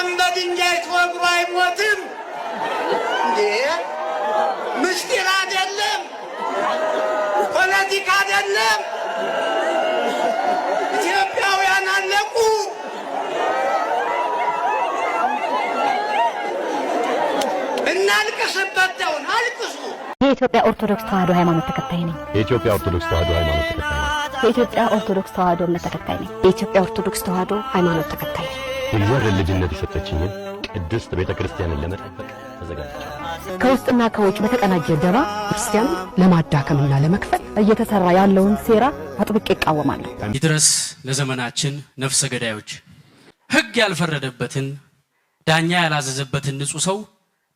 ማን በድንጋይ ተወግሮ አይሞትም እንዴ? ምስጢር አይደለም፣ ፖለቲካ አይደለም። ኢትዮጵያውያን አለቁ። እናልቅስበት ደውን አልቅሱ። የኢትዮጵያ ኦርቶዶክስ ተዋሕዶ ሃይማኖት ተከታይ ነኝ። የኢትዮጵያ ኦርቶዶክስ ተዋሕዶ ሃይማኖት ተከታይ ነኝ። የኢትዮጵያ ኦርቶዶክስ ተዋሕዶ እምነት ተከታይ ነኝ። የኢትዮጵያ ኦርቶዶክስ ተዋሕዶ ሃይማኖት ተከታይ ነኝ። የእግዚአብሔር ልጅነት የሰጠችኝን ቅድስት ቤተክርስቲያንን ለመጠበቅ ተዘጋጅቻለሁ። ከውስጥና ከውጭ በተቀናጀ ደባ ክርስቲያን ለማዳከምና ለመክፈል እየተሰራ ያለውን ሴራ አጥብቄ እቃወማለሁ። ይድረስ ለዘመናችን ነፍሰ ገዳዮች። ሕግ ያልፈረደበትን ዳኛ ያላዘዘበትን ንጹህ ሰው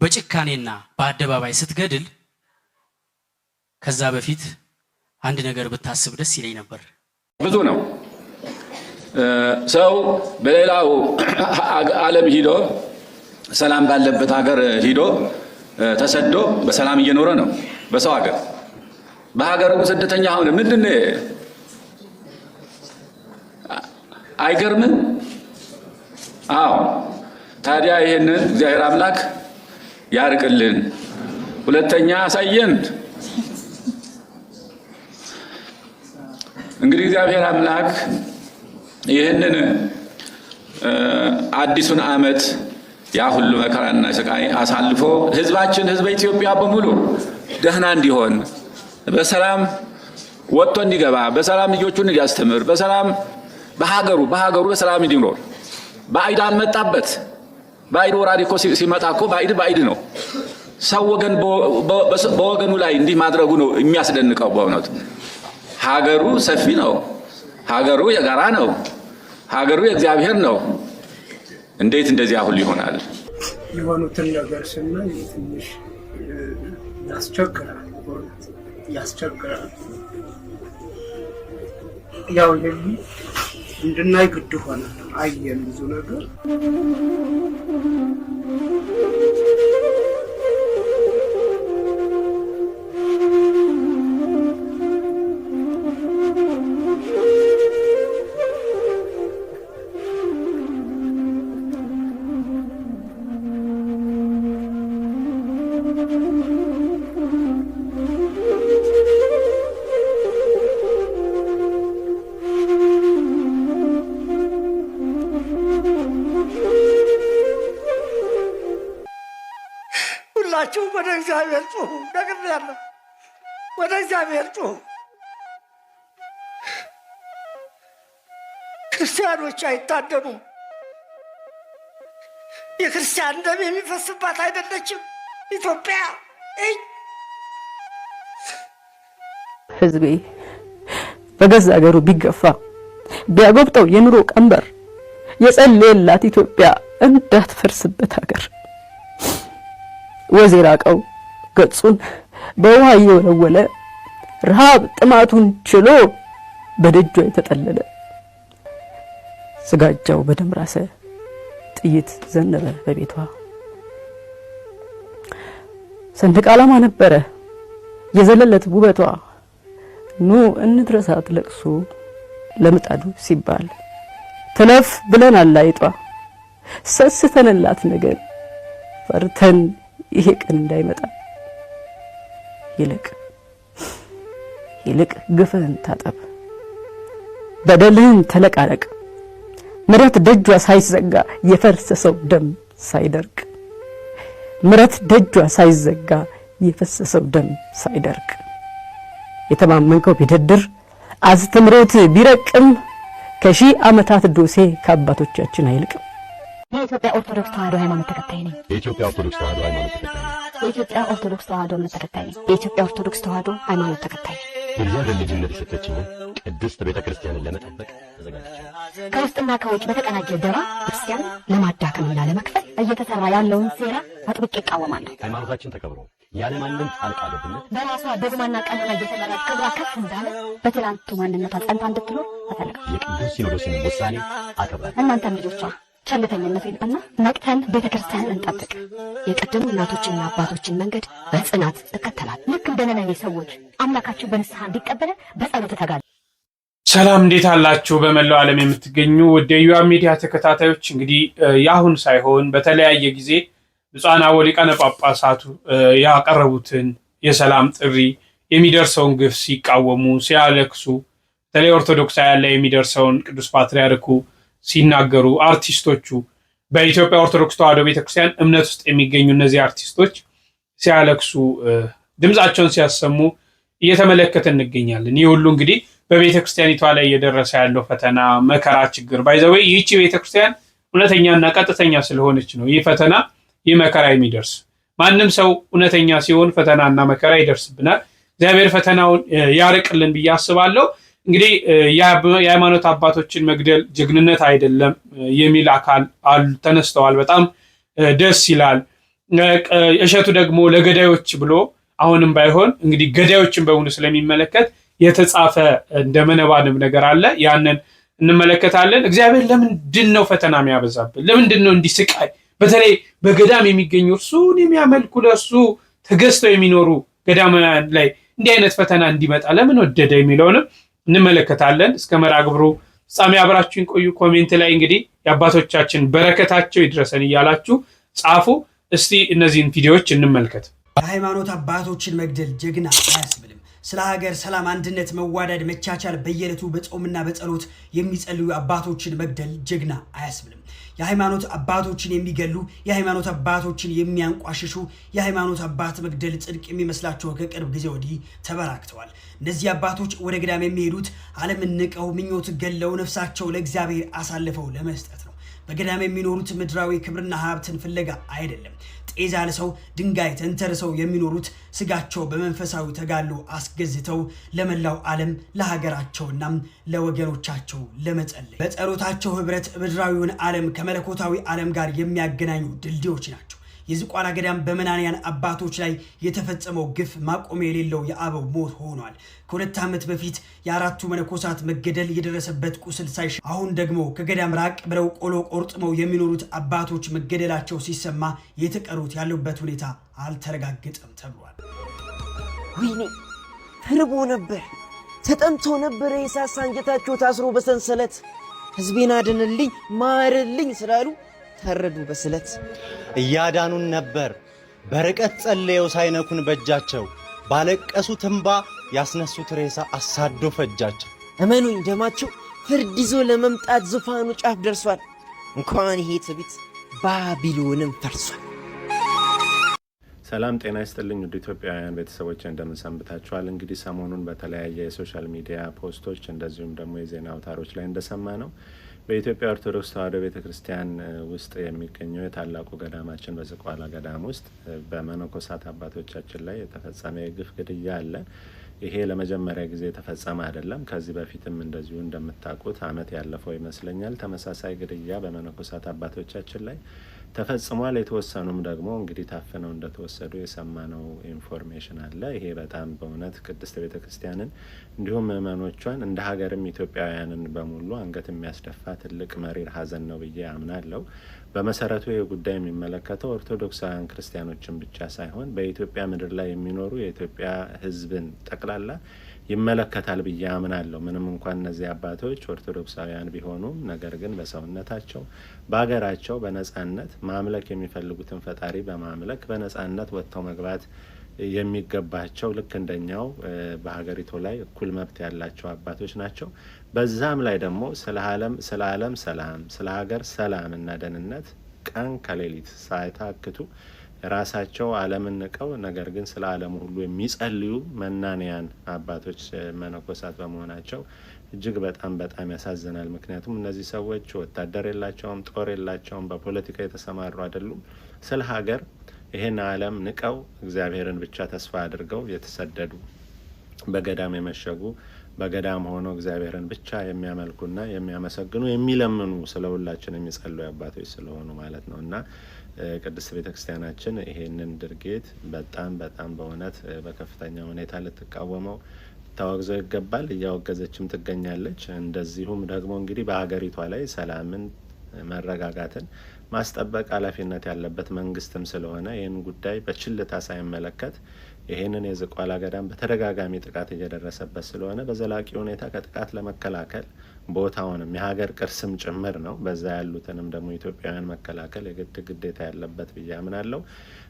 በጭካኔና በአደባባይ ስትገድል ከዛ በፊት አንድ ነገር ብታስብ ደስ ይለኝ ነበር። ብዙ ነው ሰው በሌላው ዓለም ሂዶ ሰላም ባለበት ሀገር ሂዶ ተሰዶ በሰላም እየኖረ ነው በሰው ሀገር። በሀገሩ ስደተኛ ሆነ ምንድነው? አይገርምም? አዎ። ታዲያ ይሄንን እግዚአብሔር አምላክ ያርቅልን። ሁለተኛ አሳየን። እንግዲህ እግዚአብሔር አምላክ ይህንን አዲሱን ዓመት ያ ሁሉ መከራና ስቃይ አሳልፎ ህዝባችን ህዝበ ኢትዮጵያ በሙሉ ደህና እንዲሆን በሰላም ወጥቶ እንዲገባ በሰላም ልጆቹን እንዲያስተምር በሰላም በሀገሩ በሰላም እንዲኖር ባዕድ አልመጣበት። ባዕድ ወራሪ እኮ ሲመጣ እኮ ባዕድ ነው። ሰው ወገን በወገኑ ላይ እንዲህ ማድረጉ ነው የሚያስደንቀው። በእውነቱ ሀገሩ ሰፊ ነው። ሀገሩ የጋራ ነው። ሀገሩ የእግዚአብሔር ነው። እንዴት እንደዚህ ሁሉ ይሆናል? የሆኑትን ነገር ስናይ ትንሽ ያስቸግራል። ያው እንድናይ ግድ ሆነ። አየን ብዙ ነገር። ሁላችሁ ወደ እግዚአብሔር ጩሁ። ነግሬያለሁ። ወደ እግዚአብሔር ጩሁ። ክርስቲያኖች አይታደኑም። የክርስቲያን ደም የሚፈስባት አይደለችም ኢትዮጵያ። ህዝቤ በገዛ ሀገሩ ቢገፋ ቢያጎብጠው የኑሮ ቀንበር የጸለየላት ኢትዮጵያ እንዳትፈርስበት ሀገር ወዝ የራቀው ገጹን በውሃ እየወለወለ ረሃብ ጥማቱን ችሎ በደጇ የተጠለለ ስጋጃው በደም ራሰ ጥይት ዘነበ በቤቷ። ሰንደቅ ዓላማ ነበረ የዘለለት ውበቷ። ኑ እንድረሳት ለቅሶ ለምጣዱ ሲባል ትለፍ ብለን አላይጧ ሰስተንላት ነገር ፈርተን ይሄ ቀን እንዳይመጣ ይልቅ ግፍህን ታጠብ፣ በደልህን ተለቃለቅ። ምረት ደጇ ሳይዘጋ የፈሰሰው ደም ሳይደርቅ ምረት ደጇ ሳይዘጋ የፈሰሰው ደም ሳይደርቅ የተማመንከው ቢደድር አስተምሮት ቢረቅም ከሺህ ዓመታት ዶሴ ከአባቶቻችን አይልቅም። የኢትዮጵያ ኦርቶዶክስ ተዋሕዶ ሃይማኖት ተከታይ ነኝ። የኢትዮጵያ ኦርቶዶክስ ተዋሕዶ ሃይማኖት ተከታይ ነኝ። የኢትዮጵያ ኦርቶዶክስ ተዋሕዶ እምነት ተከታይ ነኝ። የኢትዮጵያ ኦርቶዶክስ ተዋሕዶ ሃይማኖት ተከታይ ነኝ። የእግዚአብሔር ልጅነት የሰጠችኝን ቅድስት ቤተክርስቲያንን ለመጠበቅ ተዘጋጅቻለሁ። ከውስጥና ከውጭ በተቀናጀ ደባ ክርስቲያን ለማዳከምና ለመክፈል እየተሰራ ያለውን ሴራ አጥብቄ እቃወማለሁ። ሃይማኖታችን ተከብሮ ያለማንም ጣልቃ ገብነት በራሷ በዝማና ቀንና እየተመራች ክብሯ ከፍ እንዳለ በትላንቱ ማንነቷ ጸንታ እንድትኖር እፈልጋለሁ። የቅዱስ ሲኖዶስን ውሳኔ አከብራለሁ። እናንተም ልጆቿ ቸልተኝነት ይልቅና ነቅተን ቤተክርስቲያንን እንጠብቅ። የቀደሙ እናቶችና አባቶችን መንገድ በጽናት እከተላለሁ። ልክ እንደ ነነዌ ሰዎች አምላካችሁ በንስሐ እንዲቀበለ በጸሎት ተጋሉ። ሰላም እንዴት አላችሁ? በመላው ዓለም የምትገኙ ወደ ዩአ ሚዲያ ተከታታዮች እንግዲህ ያሁን ሳይሆን በተለያየ ጊዜ ብፁዓን አበው ሊቃነ ጳጳሳቱ ያቀረቡትን የሰላም ጥሪ የሚደርሰውን ግፍ ሲቃወሙ ሲያለቅሱ በተለይ ኦርቶዶክሳውያን ላይ የሚደርሰውን ቅዱስ ፓትርያርኩ ሲናገሩ አርቲስቶቹ በኢትዮጵያ ኦርቶዶክስ ተዋሕዶ ቤተክርስቲያን እምነት ውስጥ የሚገኙ እነዚህ አርቲስቶች ሲያለቅሱ ድምጻቸውን ሲያሰሙ እየተመለከተ እንገኛለን። ይህ ሁሉ እንግዲህ በቤተክርስቲያኒቷ ላይ እየደረሰ ያለው ፈተና መከራ ችግር ባይዘው ይህቺ ቤተክርስቲያን እውነተኛና ቀጥተኛ ስለሆነች ነው ይህ ፈተና ይህ መከራ የሚደርስ። ማንም ሰው እውነተኛ ሲሆን ፈተናና መከራ ይደርስብናል። እግዚአብሔር ፈተናውን ያርቅልን ብዬ አስባለሁ። እንግዲህ የሃይማኖት አባቶችን መግደል ጀግንነት አይደለም የሚል አካል ተነስተዋል። በጣም ደስ ይላል። እሸቱ ደግሞ ለገዳዮች ብሎ አሁንም ባይሆን እንግዲህ ገዳዮችን በሙሉ ስለሚመለከት የተጻፈ እንደ መነባንብ ነገር አለ። ያንን እንመለከታለን። እግዚአብሔር ለምንድን ነው ፈተና የሚያበዛብን? ለምንድን ነው እንዲህ ስቃይ? በተለይ በገዳም የሚገኙ እርሱን የሚያመልኩ ለእርሱ ተገዝተው የሚኖሩ ገዳማውያን ላይ እንዲህ አይነት ፈተና እንዲመጣ ለምን ወደደ የሚለውንም እንመለከታለን። እስከ መርሐ ግብሩ ፍጻሜ አብራችሁን ቆዩ። ኮሜንት ላይ እንግዲህ የአባቶቻችን በረከታቸው ይድረሰን እያላችሁ ጻፉ። እስቲ እነዚህን ቪዲዮዎች እንመልከት። የሃይማኖት አባቶችን መግደል ጀግና አያስብልም። ስለ ሀገር ሰላም፣ አንድነት፣ መዋደድ፣ መቻቻል በየዕለቱ በጾምና በጸሎት የሚጸልዩ አባቶችን መግደል ጀግና አያስብልም። የሃይማኖት አባቶችን የሚገሉ፣ የሃይማኖት አባቶችን የሚያንቋሽሹ፣ የሃይማኖት አባት መግደል ጽድቅ የሚመስላቸው ከቅርብ ጊዜ ወዲህ ተበራክተዋል። እነዚህ አባቶች ወደ ገዳም የሚሄዱት ዓለምን ንቀው ምኞት ገለው ነፍሳቸው ለእግዚአብሔር አሳልፈው ለመስጠት ነው። በገዳም የሚኖሩት ምድራዊ ክብርና ሀብትን ፍለጋ አይደለም። ጤዛ ለሰው ድንጋይ ተንተርሰው የሚኖሩት ስጋቸው በመንፈሳዊ ተጋድሎ አስገዝተው ለመላው ዓለም ለሀገራቸውና ለወገኖቻቸው ለመጸለይ በጸሎታቸው ህብረት ምድራዊውን ዓለም ከመለኮታዊ ዓለም ጋር የሚያገናኙ ድልድዮች ናቸው። የዝቋላ ገዳም በመናንያን አባቶች ላይ የተፈጸመው ግፍ ማቆሚያ የሌለው የአበው ሞት ሆኗል። ከ2 ዓመት በፊት የአራቱ መነኮሳት መገደል የደረሰበት ቁስል ሳይሽ አሁን ደግሞ ከገዳም ራቅ ብለው ቆሎ ቆርጥመው የሚኖሩት አባቶች መገደላቸው ሲሰማ የተቀሩት ያሉበት ሁኔታ አልተረጋገጠም ተብሏል። ወይኔ ተርቦ ነበር፣ ተጠምቶ ነበር፣ የሳሳ አንጀታቸው ታስሮ በሰንሰለት ህዝቤን አድንልኝ ማርልኝ ስላሉ ተረዱ በስለት። እያዳኑን ነበር በርቀት ጸልየው ሳይነኩን በእጃቸው ባለቀሱት እንባ ያስነሱት ሬሳ አሳዶ ፈጃቸው። እመኑኝ ደማቸው ፍርድ ይዞ ለመምጣት ዙፋኑ ጫፍ ደርሷል። እንኳን ይሄ ትዕቢት ባቢሎንም ፈርሷል። ሰላም ጤና ይስጥልኝ ውድ ኢትዮጵያውያን ቤተሰቦች እንደምን ሰንብታችኋል? እንግዲህ ሰሞኑን በተለያየ የሶሻል ሚዲያ ፖስቶች እንደዚሁም ደግሞ የዜና አውታሮች ላይ እንደሰማ ነው በኢትዮጵያ ኦርቶዶክስ ተዋሕዶ ቤተክርስቲያን ውስጥ የሚገኘው የታላቁ ገዳማችን በዝቋላ ገዳም ውስጥ በመነኮሳት አባቶቻችን ላይ የተፈጸመ የግፍ ግድያ አለ። ይሄ ለመጀመሪያ ጊዜ የተፈጸመ አይደለም። ከዚህ በፊትም እንደዚሁ እንደምታውቁት ዓመት ያለፈው ይመስለኛል ተመሳሳይ ግድያ በመነኮሳት አባቶቻችን ላይ ተፈጽሟል። የተወሰኑም ደግሞ እንግዲህ ታፍነው እንደተወሰዱ የሰማነው ኢንፎርሜሽን አለ። ይሄ በጣም በእውነት ቅድስት ቤተክርስቲያንን እንዲሁም ምእመኖቿን እንደ ሀገርም ኢትዮጵያውያንን በሙሉ አንገት የሚያስደፋ ትልቅ መሪር ሐዘን ነው ብዬ አምናለሁ። በመሰረቱ ይህ ጉዳይ የሚመለከተው ኦርቶዶክሳውያን ክርስቲያኖችን ብቻ ሳይሆን በኢትዮጵያ ምድር ላይ የሚኖሩ የኢትዮጵያ ሕዝብን ጠቅላላ ይመለከታል ብዬ አምናለሁ። ምንም እንኳን እነዚህ አባቶች ኦርቶዶክሳውያን ቢሆኑም ነገር ግን በሰውነታቸው በሀገራቸው በነጻነት ማምለክ የሚፈልጉትን ፈጣሪ በማምለክ በነጻነት ወጥተው መግባት የሚገባቸው ልክ እንደኛው በሀገሪቱ ላይ እኩል መብት ያላቸው አባቶች ናቸው። በዛም ላይ ደግሞ ስለ ዓለም ሰላም፣ ስለ ሀገር ሰላም እና ደህንነት ቀን ከሌሊት ሳይታክቱ ራሳቸው ዓለምን ንቀው ነገር ግን ስለ ዓለም ሁሉ የሚጸልዩ መናንያን አባቶች መነኮሳት በመሆናቸው እጅግ በጣም ያሳዝናል። ምክንያቱም እነዚህ ሰዎች ወታደር የላቸውም፣ ጦር የላቸውም፣ በፖለቲካ የተሰማሩ አይደሉም። ስለ ሀገር ይሄን ዓለም ንቀው እግዚአብሔርን ብቻ ተስፋ አድርገው የተሰደዱ በገዳም የመሸጉ በገዳም ሆነው እግዚአብሔርን ብቻ የሚያመልኩና የሚያመሰግኑ የሚለምኑ ስለሁላችን የሚጸልዩ አባቶች ስለሆኑ ማለት ነው እና ቅድስት ቤተክርስቲያናችን ይሄንን ድርጊት በጣም በእውነት በከፍተኛ ሁኔታ ልትቃወመው ታወግዘው ይገባል። እያወገዘችም ትገኛለች። እንደዚሁም ደግሞ እንግዲህ በሀገሪቷ ላይ ሰላምን መረጋጋትን ማስጠበቅ ኃላፊነት ያለበት መንግስትም ስለሆነ ይህን ጉዳይ በችልታ ሳይመለከት ይሄንን የዝቋላ ገዳም በተደጋጋሚ ጥቃት እየደረሰበት ስለሆነ በዘላቂ ሁኔታ ከጥቃት ለመከላከል ቦታውንም የሀገር ቅርስም ጭምር ነው በዛ ያሉትንም ደግሞ ኢትዮጵያውያን መከላከል የግድ ግዴታ ያለበት ብዬ አምናለሁ።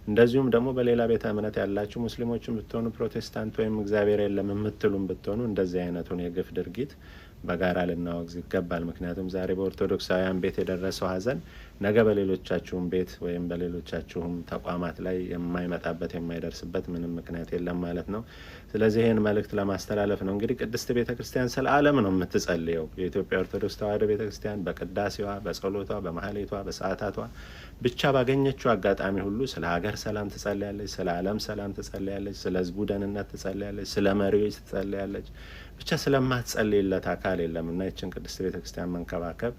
እንደዚሁም ደግሞ በሌላ ቤተ እምነት ያላችሁ ሙስሊሞችን ብትሆኑ ፕሮቴስታንት ወይም እግዚአብሔር የለም የምትሉም ብትሆኑ እንደዚህ አይነቱን የግፍ ድርጊት በጋራ ልናወግዝ ይገባል። ምክንያቱም ዛሬ በኦርቶዶክሳውያን ቤት የደረሰው ሀዘን ነገ በሌሎቻችሁም ቤት ወይም በሌሎቻችሁም ተቋማት ላይ የማይመጣበት የማይደርስበት ምንም ምክንያት የለም ማለት ነው። ስለዚህ ይህን መልእክት ለማስተላለፍ ነው። እንግዲህ ቅድስት ቤተ ክርስቲያን ስለ ዓለም ነው የምትጸልየው። የኢትዮጵያ ኦርቶዶክስ ተዋሕዶ ቤተ ክርስቲያን በቅዳሴዋ፣ በጸሎቷ፣ በማህሌቷ፣ በሰዓታቷ ብቻ ባገኘችው አጋጣሚ ሁሉ ስለ ሀገር ሰላም ትጸልያለች፣ ስለ ዓለም ሰላም ትጸልያለች፣ ስለ ሕዝቡ ደህንነት ትጸልያለች፣ ስለ መሪዎች ትጸልያለች። ብቻ ስለማትጸልይለት አካል የለም እና ይችን ቅድስት ቤተ ክርስቲያን መንከባከብ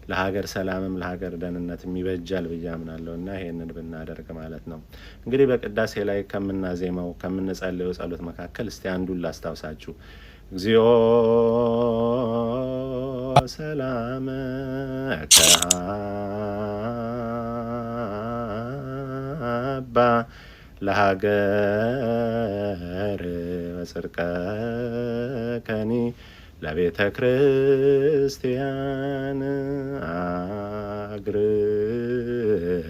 ለሀገር ሰላምም ለሀገር ደህንነትም ይበጃል ብዬ አምናለሁ እና ይሄንን ብናደርግ ማለት ነው። እንግዲህ በቅዳሴ ላይ ከምናዜመው ከምንጸልየው ጸሎት መካከል እስቲ አንዱን ላስታውሳችሁ። እግዚኦ ሰላም ከሀባ ለሀገር ወጽድቀ ከኒ ለቤተ ክርስቲያን አግርር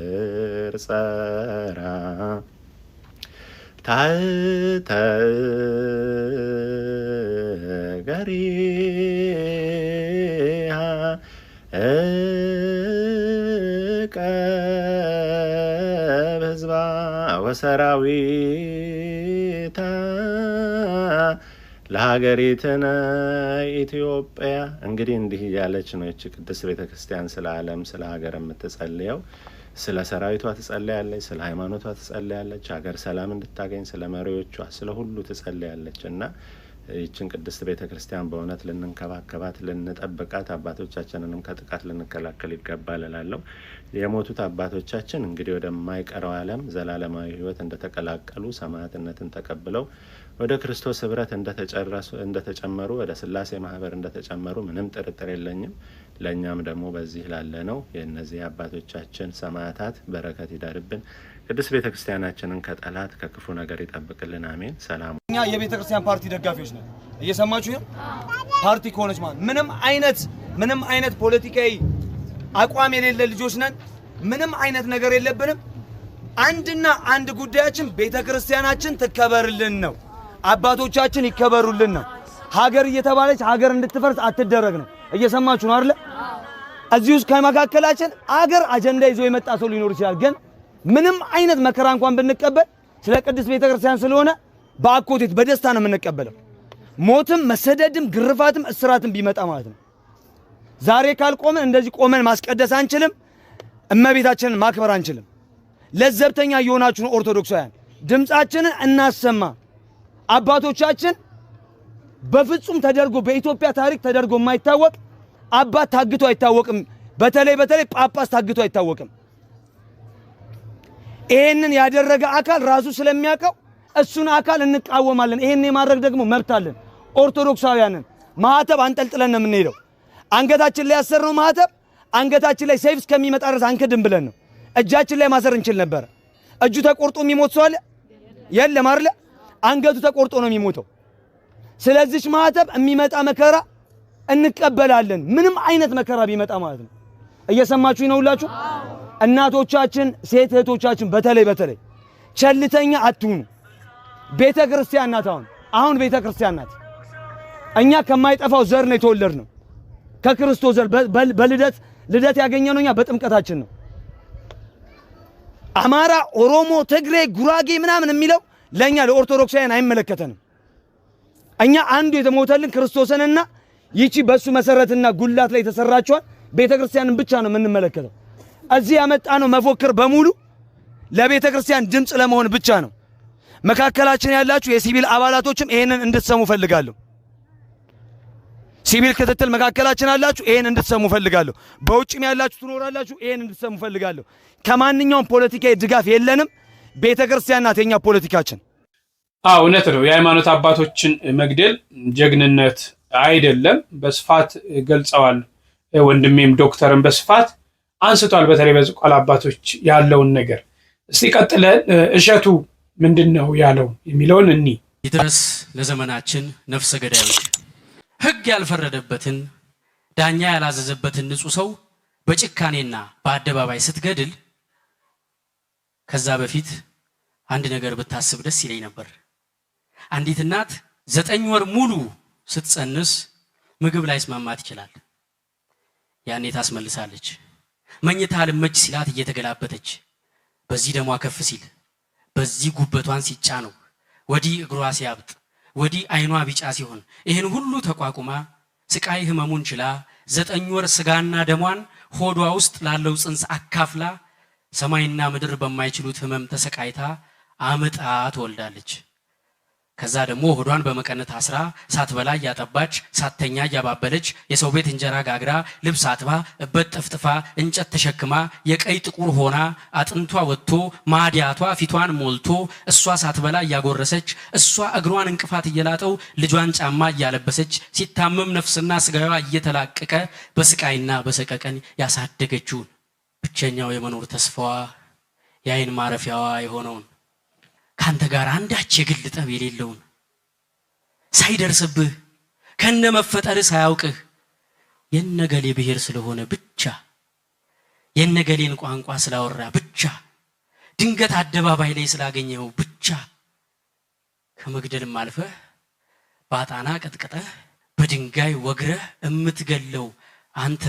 ጸራ ታሕተ ገሪሃ እቀብ ሕዝባ ወሰራዊታ ለሀገሪትነ ኢትዮጵያ። እንግዲህ እንዲህ እያለች ነው ይቺ ቅድስት ቤተ ክርስቲያን ስለ ዓለም ስለ ሀገር የምትጸልየው። ስለ ሰራዊቷ ትጸልያለች፣ ስለ ሃይማኖቷ ትጸልያለች፣ ሀገር ሰላም እንድታገኝ ስለ መሪዎቿ ስለ ሁሉ ትጸልያለች እና ይችን ቅድስት ቤተ ክርስቲያን በእውነት ልንንከባከባት ልንጠብቃት፣ አባቶቻችንንም ከጥቃት ልንከላከል ይገባል እላለሁ። የሞቱት አባቶቻችን እንግዲህ ወደማይቀረው ዓለም ዘላለማዊ ሕይወት እንደተቀላቀሉ ሰማዕትነትን ተቀብለው ወደ ክርስቶስ ህብረት እንደተጨመሩ ወደ ስላሴ ማህበር እንደተጨመሩ ምንም ጥርጥር የለኝም። ለእኛም ደግሞ በዚህ ላለ ነው የእነዚህ አባቶቻችን ሰማዕታት በረከት ይደርብን። ቅድስት ቤተ ክርስቲያናችንን ከጠላት ከክፉ ነገር ይጠብቅልን። አሜን። ሰላም። እኛ የቤተ ክርስቲያን ፓርቲ ደጋፊዎች ነን። እየሰማችሁ ነው። ፓርቲ ከሆነች ማለት ምንም አይነት ፖለቲካዊ አቋም የሌለ ልጆች ነን። ምንም አይነት ነገር የለብንም። አንድና አንድ ጉዳያችን ቤተ ክርስቲያናችን ትከበርልን ነው። አባቶቻችን ይከበሩልን ነው። ሀገር እየተባለች ሀገር እንድትፈርስ አትደረግ ነው። እየሰማችሁ ነው አይደል? እዚህ ውስጥ ከመካከላችን ሀገር አጀንዳ ይዞ የመጣ ሰው ሊኖር ይችላል። ግን ምንም አይነት መከራ እንኳን ብንቀበል ስለ ቅድስት ቤተ ክርስቲያን ስለሆነ በአኮቴት በደስታ ነው የምንቀበለው። ሞትም መሰደድም ግርፋትም እስራትም ቢመጣ ማለት ነው። ዛሬ ካልቆመን እንደዚህ ቆመን ማስቀደስ አንችልም። እመቤታችንን ማክበር አንችልም። ለዘብተኛ እየሆናችሁ ነው ኦርቶዶክሳውያን። ድምጻችንን እናሰማ። አባቶቻችን በፍጹም ተደርጎ በኢትዮጵያ ታሪክ ተደርጎ የማይታወቅ አባት ታግቶ አይታወቅም። በተለይ ጳጳስ ታግቶ አይታወቅም። ይሄንን ያደረገ አካል ራሱ ስለሚያውቀው እሱን አካል እንቃወማለን። ይሄን የማድረግ ደግሞ መብት አለን። ኦርቶዶክሳውያንን ማህተብ አንጠልጥለን ነው የምንሄደው። አንገታችን ላይ ያሰርነው ማህተብ አንገታችን ላይ ሰይፍ እስከሚመጣ ድረስ አንክድም ብለን ነው። እጃችን ላይ ማሰር እንችል ነበር። እጁ ተቆርጦ የሚሞት ሰው አለ? የለም አይደል? አንገቱ ተቆርጦ ነው የሚሞተው። ስለዚህ ማህተብ የሚመጣ መከራ እንቀበላለን። ምንም አይነት መከራ ቢመጣ ማለት ነው። እየሰማችሁኝ ነው ሁላችሁ? እናቶቻችን፣ ሴት እህቶቻችን በተለይ ቸልተኛ አትሁኑ። ቤተ ክርስቲያን ናት። አሁን ቤተ ክርስቲያን ናት። እኛ ከማይጠፋው ዘር ነው የተወለድነው፣ ከክርስቶስ ዘር። ልደት ያገኘነው እኛ በጥምቀታችን ነው። አማራ፣ ኦሮሞ፣ ትግሬ፣ ጉራጌ ምናምን የሚለው ለኛ ለኦርቶዶክሳውያን አይመለከተንም። እኛ አንዱ የተሞተልን ክርስቶስንና ይቺ በሱ መሰረትና ጉላት ላይ ተሰራችዋል ቤተ ክርስቲያንን ብቻ ነው የምንመለከተው። እዚህ ያመጣነው መፎክር በሙሉ ለቤተ ክርስቲያን ድምጽ ለመሆን ብቻ ነው። መካከላችን ያላችሁ የሲቪል አባላቶችም ይሄንን እንድትሰሙ ፈልጋለሁ። ሲቪል ክትትል መካከላችን አላችሁ፣ ይሄን እንድትሰሙ ፈልጋለሁ። በውጭም ያላችሁ ትኖራላችሁ፣ ይሄን እንድትሰሙ ፈልጋለሁ። ከማንኛውም ፖለቲካዊ ድጋፍ የለንም። ቤተ ክርስቲያን ናት የኛ ፖለቲካችን። እውነት ነው። የሃይማኖት አባቶችን መግደል ጀግንነት አይደለም። በስፋት ገልጸዋል። ወንድሜም ዶክተርን በስፋት አንስቷል። በተለይ በዝቋላ አባቶች ያለውን ነገር እስቲ ቀጥለን እሸቱ ምንድነው ያለው የሚለውን እኒ ይድረስ ለዘመናችን ነፍሰ ገዳዮች ሕግ ያልፈረደበትን ዳኛ ያላዘዘበትን ንጹህ ሰው በጭካኔና በአደባባይ ስትገድል ከዛ በፊት አንድ ነገር ብታስብ ደስ ይለኝ ነበር። አንዲት እናት 9 ወር ሙሉ ስትጸንስ ምግብ ላይ ስማማት ይችላል። ያኔ ታስመልሳለች። መኝታ ልመች ሲላት እየተገላበተች በዚህ ደሟ ከፍ ሲል በዚህ ጉበቷን ሲጫነው ወዲህ እግሯ ሲያብጥ ወዲህ አይኗ ቢጫ ሲሆን ይሄን ሁሉ ተቋቁማ ስቃይ ህመሙን ችላ 9 ወር ስጋና ደሟን ሆዷ ውስጥ ላለው ጽንስ አካፍላ ሰማይና ምድር በማይችሉት ህመም ተሰቃይታ አመጣ ትወልዳለች። ከዛ ደግሞ ሆዷን በመቀነት አስራ ሳትበላ ያጠባች ሳተኛ ያባበለች የሰው ቤት እንጀራ ጋግራ ልብስ አጥባ እበት ጠፍጥፋ እንጨት ተሸክማ የቀይ ጥቁር ሆና አጥንቷ ወጥቶ ማዲያቷ ፊቷን ሞልቶ እሷ ሳትበላ ያጎረሰች እሷ እግሯን እንቅፋት እየላጠው ልጇን ጫማ እያለበሰች ሲታመም ነፍስና ስጋዋ እየተላቀቀ በስቃይና በሰቀቀን ያሳደገችውን ብቸኛው የመኖር ተስፋዋ የአይን ማረፊያዋ የሆነውን ካንተ ጋር አንዳች የግል ጠብ የሌለውን ሳይደርስብህ ከነ መፈጠር ሳያውቅህ የነገሌ ብሔር ስለሆነ ብቻ የነገሌን ቋንቋ ስላወራ ብቻ ድንገት አደባባይ ላይ ስላገኘው ብቻ ከመግደልም አልፈህ ባጣና ቀጥቀጠህ በድንጋይ ወግረህ እምትገለው አንተ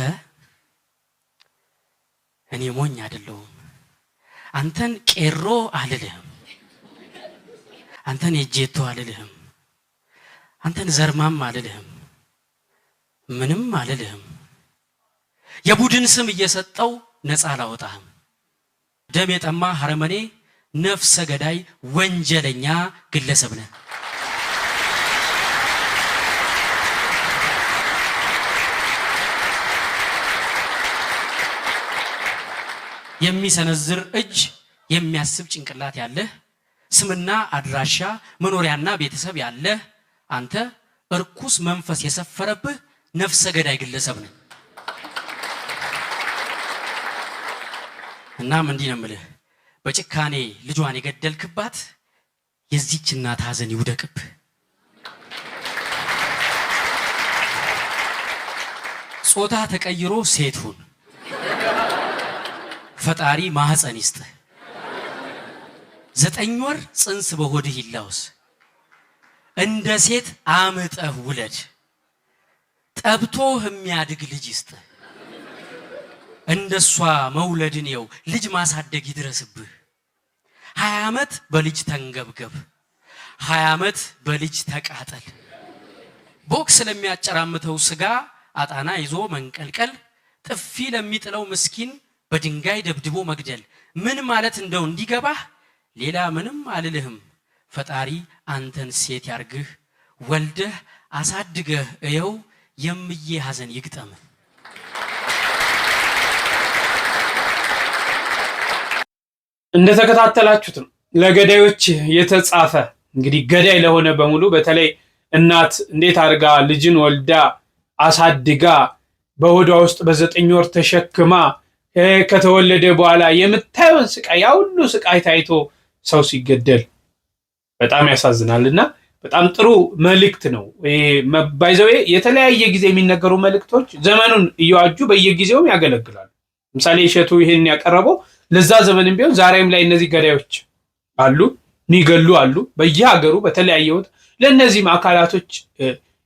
እኔ ሞኝ አይደለሁም። አንተን ቄሮ አልልህም። አንተን የጄቶ አልልህም። አንተን ዘርማም አልልህም። ምንም አልልህም። የቡድን ስም እየሰጠው ነፃ አላወጣህም። ደም የጠማ ሐረመኔ ነፍሰ ገዳይ ወንጀለኛ ግለሰብ ነህ። የሚሰነዝር እጅ የሚያስብ ጭንቅላት ያለህ ስምና አድራሻ መኖሪያና ቤተሰብ ያለህ አንተ እርኩስ መንፈስ የሰፈረብህ ነፍሰ ገዳይ ግለሰብ ነህ። እናም እንዲህ ነው የምልህ በጭካኔ ልጇን የገደልክባት የዚህች እናት ሐዘን ይውደቅብህ። ጾታ ተቀይሮ ሴት ሁን። ፈጣሪ ማህፀን ይስጥህ። 9 ወር ጽንስ በሆድህ ይላውስ። እንደ ሴት አምጠህ ውለድ። ጠብቶህ የሚያድግ ልጅ ይስጥህ። እንደሷ መውለድን የው ልጅ ማሳደግ ይድረስብህ። 20 ዓመት በልጅ ተንገብገብ። 20 ዓመት በልጅ ተቃጠል። ቦክስ ለሚያጨራምተው ስጋ አጣና ይዞ መንቀልቀል። ጥፊ ለሚጥለው ምስኪን በድንጋይ ደብድቦ መግደል ምን ማለት እንደው እንዲገባህ ሌላ ምንም አልልህም። ፈጣሪ አንተን ሴት ያርግህ። ወልደህ አሳድገህ እየው የምዬ ሐዘን ይግጠም። እንደተከታተላችሁት ነው ለገዳዮች የተጻፈ። እንግዲህ ገዳይ ለሆነ በሙሉ በተለይ እናት እንዴት አድርጋ ልጅን ወልዳ አሳድጋ በሆዷ ውስጥ በ9 ወር ተሸክማ ከተወለደ በኋላ የምታየውን ስቃይ ያ ሁሉ ስቃይ ታይቶ ሰው ሲገደል በጣም ያሳዝናልና በጣም ጥሩ መልእክት ነው። ባይዘው የተለያየ ጊዜ የሚነገሩ መልእክቶች ዘመኑን እየዋጁ በየጊዜውም ያገለግላሉ። ለምሳሌ እሸቱ ይሄን ያቀረበው ለዛ ዘመንም ቢሆን ዛሬም ላይ እነዚህ ገዳዮች አሉ፣ የሚገሉ አሉ በየሀገሩ በተለያየ ወጥ ለነዚህም አካላቶች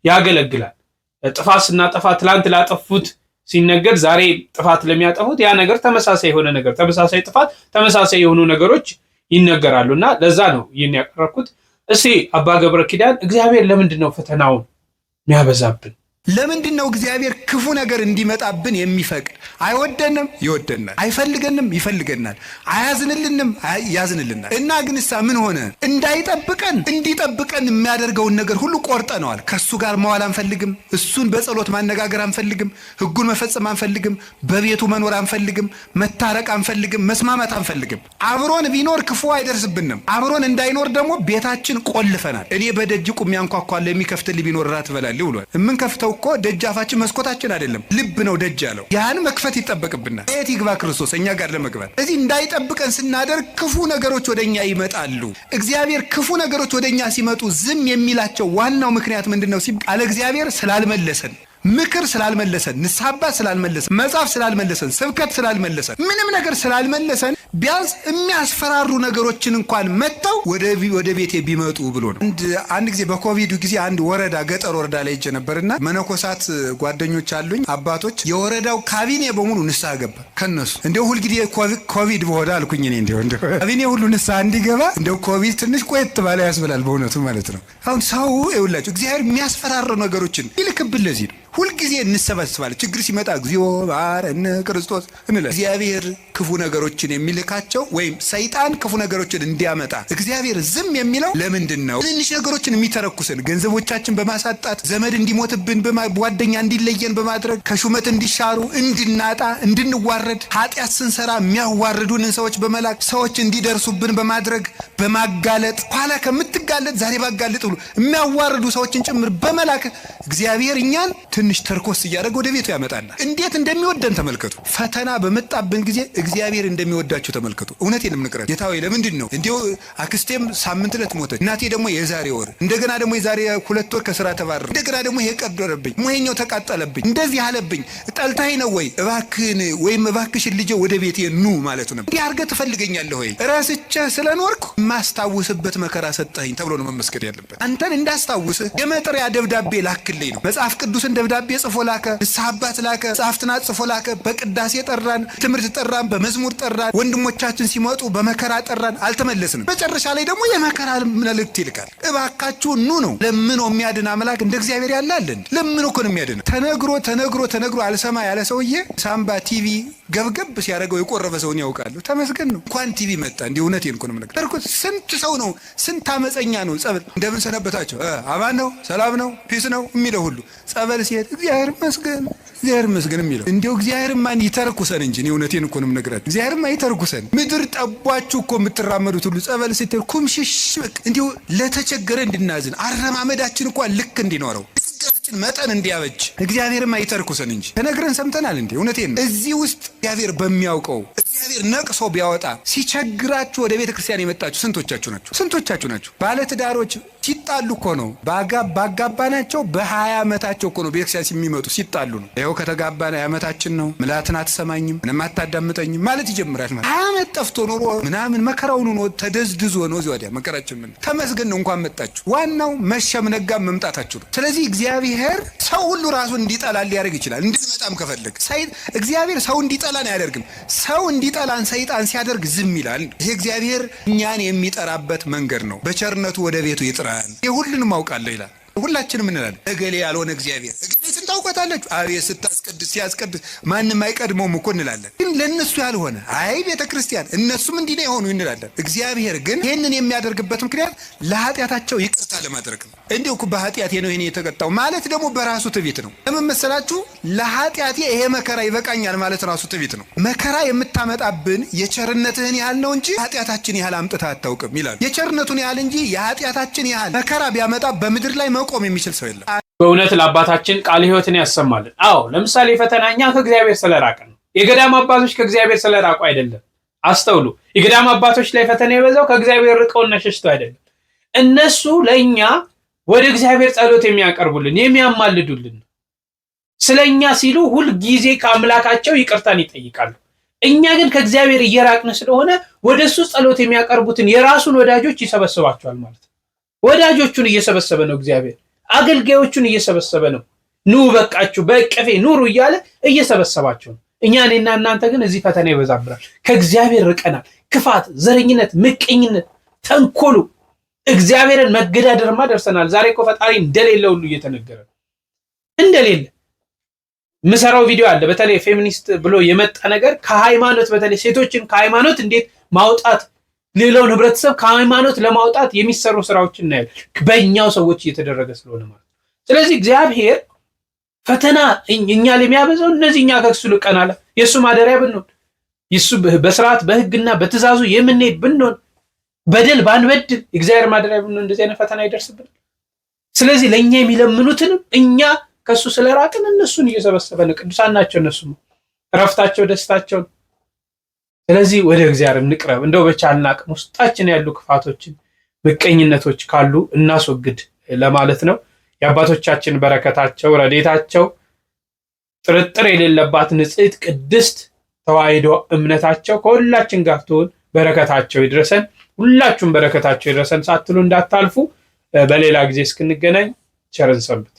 ያገለግላል። ጥፋት ስናጠፋ ትላንት ላጠፉት ሲነገር ዛሬ ጥፋት ለሚያጠፉት ያ ነገር ተመሳሳይ የሆነ ነገር ተመሳሳይ ጥፋት ተመሳሳይ የሆኑ ነገሮች ይነገራሉና ለዛ ነው ይሄን ያቀረብኩት። እስቲ አባ ገብረ ኪዳን እግዚአብሔር ለምንድን ነው ፈተናውን የሚያበዛብን? ለምንድን ነው እግዚአብሔር ክፉ ነገር እንዲመጣብን የሚፈቅድ? አይወደንም፣ ይወደናል። አይፈልገንም፣ ይፈልገናል። አያዝንልንም፣ ያዝንልናል። እና ግንሳ ምን ሆነ? እንዳይጠብቀን እንዲጠብቀን የሚያደርገውን ነገር ሁሉ ቆርጠነዋል። ከሱ ጋር መዋል አንፈልግም። እሱን በጸሎት ማነጋገር አንፈልግም። ሕጉን መፈጸም አንፈልግም። በቤቱ መኖር አንፈልግም። መታረቅ አንፈልግም። መስማማት አንፈልግም። አብሮን ቢኖር ክፉ አይደርስብንም። አብሮን እንዳይኖር ደግሞ ቤታችን ቆልፈናል። እኔ በደጅ ቁሜ አንኳኳለሁ፣ የሚከፍትልኝ ቢኖር ራት እበላለሁ ብሏል። የምንከፍተው ሰው እኮ ደጃፋችን መስኮታችን አይደለም ልብ ነው ደጅ ያለው። ያን መክፈት ይጠበቅብናል። የት ይግባ ክርስቶስ እኛ ጋር ለመግባት። ስለዚህ እንዳይጠብቀን ስናደርግ ክፉ ነገሮች ወደኛ ይመጣሉ። እግዚአብሔር ክፉ ነገሮች ወደኛ ሲመጡ ዝም የሚላቸው ዋናው ምክንያት ምንድነው ሲባል እግዚአብሔር ስላልመለሰን፣ ምክር ስላልመለሰን፣ ንስሐ አባት ስላልመለሰን፣ መጽሐፍ ስላልመለሰን፣ ስብከት ስላልመለሰን፣ ምንም ነገር ስላልመለሰን ቢያንስ የሚያስፈራሩ ነገሮችን እንኳን መጥተው ወደ ቤቴ ቢመጡ ብሎ ነው። አንድ ጊዜ በኮቪድ ጊዜ አንድ ወረዳ ገጠር ወረዳ ላይ ሄጄ ነበርና መነኮሳት ጓደኞች አሉኝ አባቶች፣ የወረዳው ካቢኔ በሙሉ ንስሐ ገባ። ከነሱ እንደው ሁልጊዜ ኮቪድ በሆነ አልኩኝ እኔ እንደው ካቢኔ ሁሉ ንስሐ እንዲገባ እንደው ኮቪድ ትንሽ ቆየት ባለ ያስብላል በእውነቱ ማለት ነው። አሁን ሰው ይውላችሁ እግዚአብሔር የሚያስፈራሩ ነገሮችን ይልክብን ለዚህ ነው። ሁልጊዜ እንሰበስባለን። ችግር ሲመጣ እግዚኦ ማረነ ክርስቶስ እንላለን። እግዚአብሔር ክፉ ነገሮችን የሚልካቸው ወይም ሰይጣን ክፉ ነገሮችን እንዲያመጣ እግዚአብሔር ዝም የሚለው ለምንድን ነው? ትንሽ ነገሮችን የሚተረኩሰን ገንዘቦቻችን በማሳጣት ዘመድ እንዲሞትብን፣ ጓደኛ እንዲለየን በማድረግ ከሹመት እንዲሻሩ፣ እንድናጣ፣ እንድንዋረድ፣ ኃጢአት ስንሰራ የሚያዋርዱንን ሰዎች በመላክ ሰዎች እንዲደርሱብን በማድረግ በማጋለጥ ኋላ ከምትጋለጥ ዛሬ ባጋለጥ ብሎ የሚያዋርዱ ሰዎችን ጭምር በመላክ እግዚአብሔር እኛን ትንሽ ተርኮስ እያደረገ ወደ ቤቱ ያመጣናል። እንዴት እንደሚወደን ተመልከቱ። ፈተና በመጣብን ጊዜ እግዚአብሔር እንደሚወዳቸው ተመልከቱ። እውነቴን የምንቀረው ጌታ ሆይ ለምንድን ነው እንዲሁ አክስቴም ሳምንት ዕለት ሞተች፣ እናቴ ደግሞ የዛሬ ወር፣ እንደገና ደግሞ የዛሬ 2 ወር ከስራ ተባረረ፣ እንደገና ደግሞ ይሄ ቀደረብኝ፣ ሙሄኛው ተቃጠለብኝ፣ እንደዚህ አለብኝ፣ ጠልታይ ነው ወይ እባክህን ወይም እባክሽን ልጄ ወደ ቤቴ ኑ ማለቱ ነው። እንዲህ አድርገህ ትፈልገኛለህ ወይ ረስቼ ስለኖርኩ ማስታውስበት መከራ ሰጠኸኝ ተብሎ ነው መመስገን ያለበት። አንተን እንዳስታውስህ የመጥሪያ ደብዳቤ ላክልኝ ነው። መጽሐፍ ቅዱስን ደብዳቤ ጽፎ ላከ፣ ንስሐ አባት ላከ፣ መጽሐፍትን ጽፎ ላከ፣ በቅዳሴ ጠራን፣ ትምህርት ጠራን፣ በመዝሙር ጠራን፣ ወንድሞቻችን ሲመጡ በመከራ ጠራን፣ አልተመለስንም። መጨረሻ ላይ ደግሞ የመከራ መልእክት ይልካል። እባካችሁ ኑ ነው። ለምኖ የሚያድን አምላክ እንደ እግዚአብሔር ያለ አለ? ለምኖ እኮ ነው የሚያድን። ተነግሮ አልሰማ ያለ ሰውዬ ሳምባ ቲቪ ገብገብ ሲያደርገው የቆረበ ሰውን ያውቃሉ። ተመስገን ነው እንኳን ቲቪ መጣ። እንዲህ እውነቴን እኮ ነው የምነግርህ። ስንት ሰው ነው ስንት አመፀኛ ነው ጸበል እንደምን ሰነበታቸው አማን ነው ሰላም ነው ፒስ ነው የሚለው ሁሉ ጸበል ሲሄድ እግዚአብሔር ይመስገን የሚለው እንዲሁ እግዚአብሔር ማን ይተርኩሰን እንጂ እኔ እውነቴን እኮ ነው የምነግርህ። እግዚአብሔር ማን ይተርኩሰን። ምድር ጠቧችሁ እኮ የምትራመዱት ሁሉ ጸበል ስትሄድ ኩምሽሽ በቃ እንዲሁ ለተቸገረ እንድናዝን አረማመዳችን እንኳን ልክ እንዲኖረው መጠን እንዲያበጅ እግዚአብሔርማ ይተርኩሰን እንጂ ተነግረን ሰምተናል እንዴ? እውነቴን ነው። እዚህ ውስጥ እግዚአብሔር በሚያውቀው እግዚአብሔር ነቅሶ ቢያወጣ ሲቸግራችሁ ወደ ቤተ ክርስቲያን የመጣችሁ ስንቶቻችሁ ናችሁ? ባለትዳሮች ሲጣሉ እኮ ነው ባጋባናቸው በ20 ዓመታቸው እኮ ነው ቤተክርስቲያን የሚመጡ ሲጣሉ ነው። ይኸው ከተጋባን 20 ዓመታችን ነው፣ ምላትን አትሰማኝም፣ ምንም አታዳምጠኝም ማለት ይጀምራል። ማለት 20 ዓመት ጠፍቶ ኖሮ ምናምን መከራውን ነው ተደዝድዞ ነው እዚህ ወዲያ መከራችን ምን ተመስገን ነው እንኳን መጣችሁ። ዋናው መሸም ነጋም መምጣታችሁ ነው። ስለዚህ እግዚአብሔር ሰው ሁሉ ራሱ እንዲጠላ ሊያደርግ ይችላል። እንድንመጣም ከፈለግ እግዚአብሔር ሰው እንዲጠላን አያደርግም። ሰው እንዲጠላን ሰይጣን ሲያደርግ ዝም ይላል። ይሄ እግዚአብሔር እኛን የሚጠራበት መንገድ ነው። በቸርነቱ ወደ ቤቱ ይጥራል። የሁሉንም አውቃለሁ ይላል። ሁላችንም እንላለን እገሌ ያልሆነ እግዚአብሔር እገሌትን ታውቃታላችሁ። አቤት ሲያስቀድስ ማንም አይቀድመውም እኮ እንላለን። ግን ለእነሱ ያልሆነ አይ ቤተ ክርስቲያን እነሱም እንዲህ ነው የሆኑ እንላለን። እግዚአብሔር ግን ይህንን የሚያደርግበት ምክንያት ለኃጢአታቸው ይቅርታ ለማድረግ ነው። እንዲሁ እኮ በኃጢአቴ ነው ይሄን የተቀጣው ማለት ደግሞ በራሱ ትዕቢት ነው። ለምን መሰላችሁ? ለኃጢአቴ ይሄ መከራ ይበቃኛል ማለት ራሱ ትዕቢት ነው። መከራ የምታመጣብን የቸርነትህን ያህል ነው እንጂ ኃጢአታችን ያህል አምጥታ አታውቅም ይላል። የቸርነቱን ያህል እንጂ የኃጢአታችን ያህል መከራ ቢያመጣ በምድር ላይ ቆም የሚችል ሰው የለም። በእውነት ለአባታችን ቃለ ሕይወትን ያሰማልን። አዎ ለምሳሌ ፈተናኛ ከእግዚአብሔር ስለራቀ ነው። የገዳም አባቶች ከእግዚአብሔር ስለራቁ አይደለም። አስተውሉ። የገዳም አባቶች ላይ ፈተና የበዛው ከእግዚአብሔር ርቀውና ሸሽተው አይደለም። እነሱ ለእኛ ወደ እግዚአብሔር ጸሎት የሚያቀርቡልን የሚያማልዱልን፣ ስለኛ ሲሉ ሁል ጊዜ ከአምላካቸው ይቅርታን ይጠይቃሉ። እኛ ግን ከእግዚአብሔር እየራቅን ስለሆነ ወደሱ ጸሎት የሚያቀርቡትን የራሱን ወዳጆች ይሰበስባቸዋል ማለት ነው። ወዳጆቹን እየሰበሰበ ነው እግዚአብሔር። አገልጋዮቹን እየሰበሰበ ነው። ኑ በቃችሁ በእቅፌ ኑሩ እያለ እየሰበሰባቸው ነው። እኔና እናንተ ግን እዚህ ፈተና ይበዛብናል። ከእግዚአብሔር ርቀናል። ክፋት፣ ዘረኝነት፣ ምቀኝነት፣ ተንኮሉ እግዚአብሔርን መገዳደርማ ደርሰናል። ዛሬ እኮ ፈጣሪ እንደሌለ ሁሉ እየተነገረ ነው። እንደሌለ ምሰራው ቪዲዮ አለ። በተለይ ፌሚኒስት ብሎ የመጣ ነገር ከሃይማኖት በተለይ ሴቶችን ከሃይማኖት እንዴት ማውጣት ሌላውን ህብረተሰብ ከሃይማኖት ለማውጣት የሚሰሩ ስራዎችን እናያለን። በእኛው ሰዎች እየተደረገ ስለሆነ ማለት። ስለዚህ እግዚአብሔር ፈተና እኛ ለሚያበዛው እነዚህ እኛ ከሱ ልቀናል የሱ ማደሪያ ብንሆን የሱ በስርዓት በህግና በትእዛዙ የምንሄድ ብንሆን በደል ባንበድል እግዚአብሔር ማደሪያ ብንሆን እንደዚህ አይነት ፈተና ይደርስብናል። ስለዚህ ለኛ የሚለምኑትንም እኛ ከሱ ስለራቅን እነሱን እየሰበሰበን ቅዱሳን ናቸው እነሱ እረፍታቸው ደስታቸው። ስለዚህ ወደ እግዚአብሔር እንቅረብ። እንደው በቻልን አቅም ውስጣችን ያሉ ክፋቶችን ምቀኝነቶች ካሉ እናስወግድ ለማለት ነው። የአባቶቻችን በረከታቸው ረድኤታቸው ጥርጥር የሌለባት ንጽሕት ቅድስት ተዋሕዶ እምነታቸው ከሁላችን ጋር ትሁን። በረከታቸው ይድረሰን። ሁላችሁም በረከታቸው ይድረሰን ሳትሉ እንዳታልፉ። በሌላ ጊዜ እስክንገናኝ ቸርን ሰንብት።